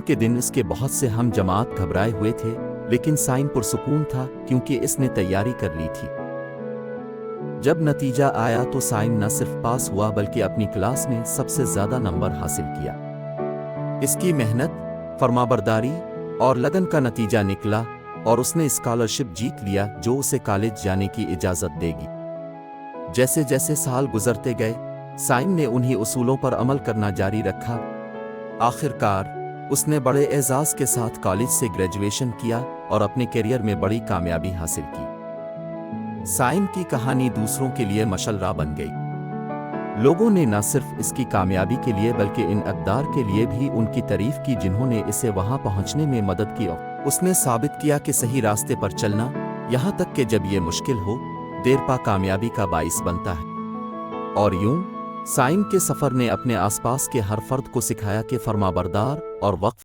के दिन इसके बहुत से हम जमात घबराए हुए थे, लेकिन साइम पुरसुकून था क्योंकि इसने तैयारी कर ली थी। जब नतीजा आया तो साइम न सिर्फ पास हुआ बल्कि अपनी क्लास में सबसे ज्यादा नंबर हासिल किया। इसकी मेहनत, फरमाबरदारी और लगन का नतीजा निकला और उसने स्कॉलरशिप जीत लिया जो उसे कॉलेज जाने की इजाज़त देगी। जैसे जैसे साल गुजरते गए, साइम ने उन्हीं उसूलों पर अमल करना जारी रखा। आखिरकार उसने बड़े एजाज़ के साथ कॉलेज से ग्रेजुएशन किया और अपने करियर में बड़ी कामयाबी हासिल की। साइम की कहानी दूसरों के लिए मशअला बन गई। लोगों ने न सिर्फ इसकी कामयाबी के लिए बल्कि इन अक़दार के लिए भी उनकी तारीफ की जिन्होंने इसे वहां पहुंचने में मदद की। उसने साबित किया कि सही रास्ते पर चलना, यहाँ तक कि जब ये मुश्किल हो, देर पा कामयाबी का बाइस बनता है। और यूं साइम के सफ़र ने अपने आसपास के हर फर्द को सिखाया कि फरमाबरदार और वक़्फ़